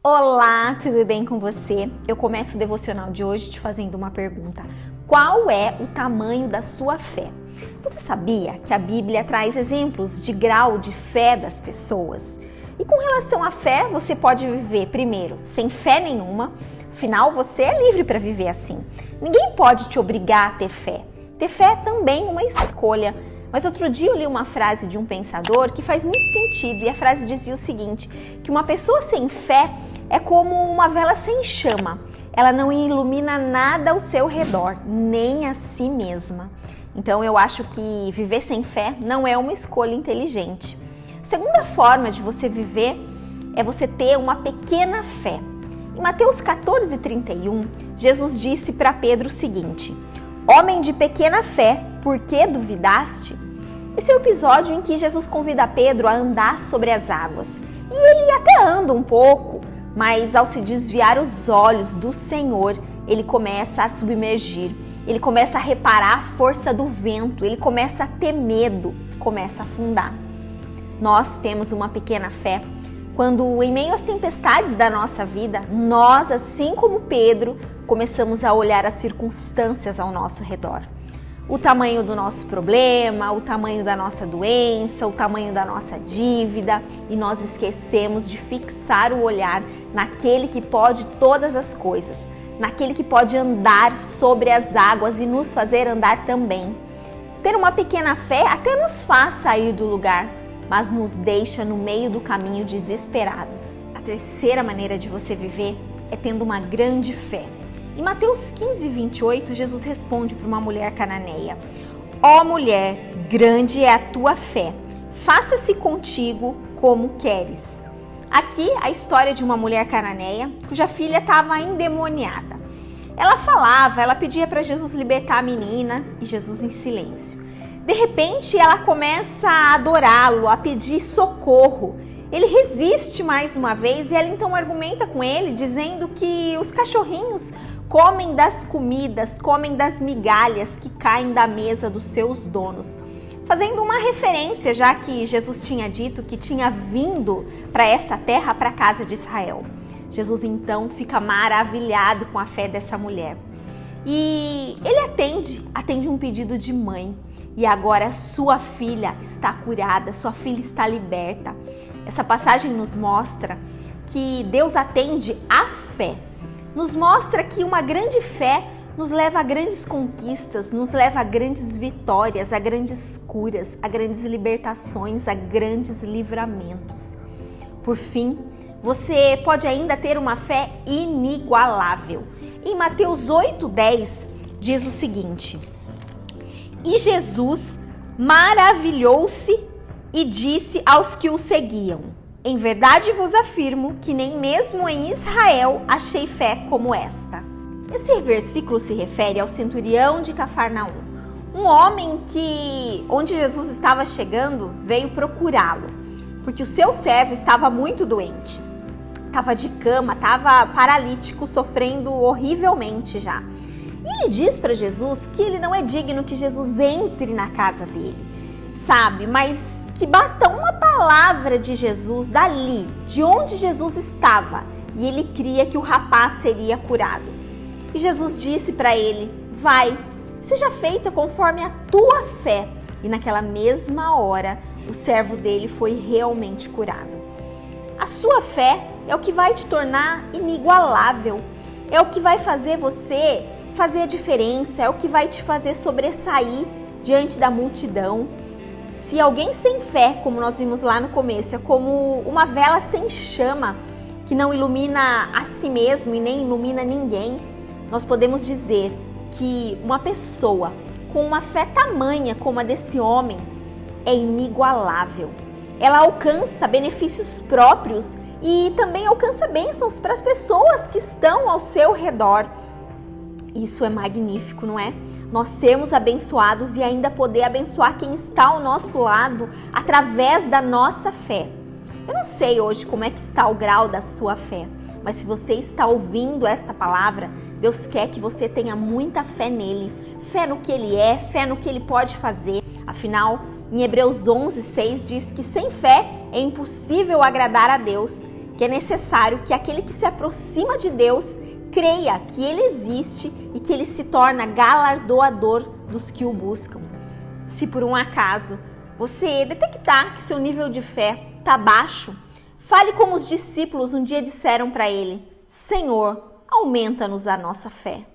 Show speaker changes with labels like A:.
A: Olá, tudo bem com você? Eu começo o devocional de hoje te fazendo uma pergunta. Qual é o tamanho da sua fé? Você sabia que a Bíblia traz exemplos de grau de fé das pessoas? E com relação à fé, você pode viver primeiro sem fé nenhuma, afinal você é livre para viver assim. Ninguém pode te obrigar a ter fé. Ter fé é também uma escolha. Mas outro dia eu li uma frase de um pensador que faz muito sentido, e a frase dizia o seguinte, que uma pessoa sem fé é como uma vela sem chama. Ela não ilumina nada ao seu redor, nem a si mesma. Então eu acho que viver sem fé não é uma escolha inteligente. A segunda forma de você viver é você ter uma pequena fé. Em Mateus 14:31, Jesus disse para Pedro o seguinte: "Homem de pequena fé, por que duvidaste?" Esse é o episódio em que Jesus convida Pedro a andar sobre as águas. E ele até anda um pouco, mas ao se desviar os olhos do Senhor, ele começa a submergir. Ele começa a reparar a força do vento, ele começa a ter medo, começa a afundar. Nós temos uma pequena fé quando, em meio às tempestades da nossa vida, nós, assim como Pedro, começamos a olhar as circunstâncias ao nosso redor. O tamanho do nosso problema, o tamanho da nossa doença, o tamanho da nossa dívida, e nós esquecemos de fixar o olhar naquele que pode todas as coisas, naquele que pode andar sobre as águas e nos fazer andar também. Ter uma pequena fé até nos faz sair do lugar, mas nos deixa no meio do caminho desesperados. A terceira maneira de você viver é tendo uma grande fé. Em Mateus 15:28, Jesus responde para uma mulher cananeia: "Ó mulher, grande é a tua fé, faça-se contigo como queres." Aqui a história de uma mulher cananeia cuja filha estava endemoniada. Ela pedia para Jesus libertar a menina e Jesus em silêncio. De repente ela começa a adorá-lo, a pedir socorro. Ele resiste mais uma vez e ela então argumenta com ele, dizendo que os cachorrinhos comem das comidas, comem das migalhas que caem da mesa dos seus donos. Fazendo uma referência, já que Jesus tinha dito que tinha vindo para essa terra, para a casa de Israel. Jesus então fica maravilhado com a fé dessa mulher. E ele atende um pedido de mãe. E agora sua filha está curada, sua filha está liberta. Essa passagem nos mostra que Deus atende à fé. Nos mostra que uma grande fé nos leva a grandes conquistas, nos leva a grandes vitórias, a grandes curas, a grandes libertações, a grandes livramentos. Por fim, você pode ainda ter uma fé inigualável. Em Mateus 8:10 diz o seguinte: "E Jesus maravilhou-se e disse aos que o seguiam: Em verdade vos afirmo que nem mesmo em Israel achei fé como esta." Esse versículo se refere ao centurião de Cafarnaum, um homem que, onde Jesus estava chegando, veio procurá-lo, porque o seu servo estava muito doente. Estava de cama, estava paralítico, sofrendo horrivelmente já. E ele diz para Jesus que ele não é digno que Jesus entre na casa dele, sabe? Mas que basta uma palavra de Jesus dali, de onde Jesus estava, e ele cria que o rapaz seria curado. E Jesus disse para ele: "Vai, seja feita conforme a tua fé." E naquela mesma hora, o servo dele foi realmente curado. A sua fé é o que vai te tornar inigualável, é o que vai fazer você fazer a diferença, é o que vai te fazer sobressair diante da multidão. Se alguém sem fé, como nós vimos lá no começo, é como uma vela sem chama, que não ilumina a si mesmo e nem ilumina ninguém, nós podemos dizer que uma pessoa com uma fé tamanha como a desse homem é inigualável. Ela alcança benefícios próprios e também alcança bênçãos para as pessoas que estão ao seu redor. Isso é magnífico, não é? Nós sermos abençoados e ainda poder abençoar quem está ao nosso lado através da nossa fé. Eu não sei hoje como é que está o grau da sua fé, mas se você está ouvindo esta palavra, Deus quer que você tenha muita fé nele, fé no que ele é, fé no que ele pode fazer. Afinal, em Hebreus 11:6 diz que sem fé é impossível agradar a Deus, que é necessário que aquele que se aproxima de Deus creia que ele existe e que ele se torna galardoador dos que o buscam. Se por um acaso você detectar que seu nível de fé está baixo, fale como os discípulos um dia disseram para ele: Senhor, aumenta-nos a nossa fé.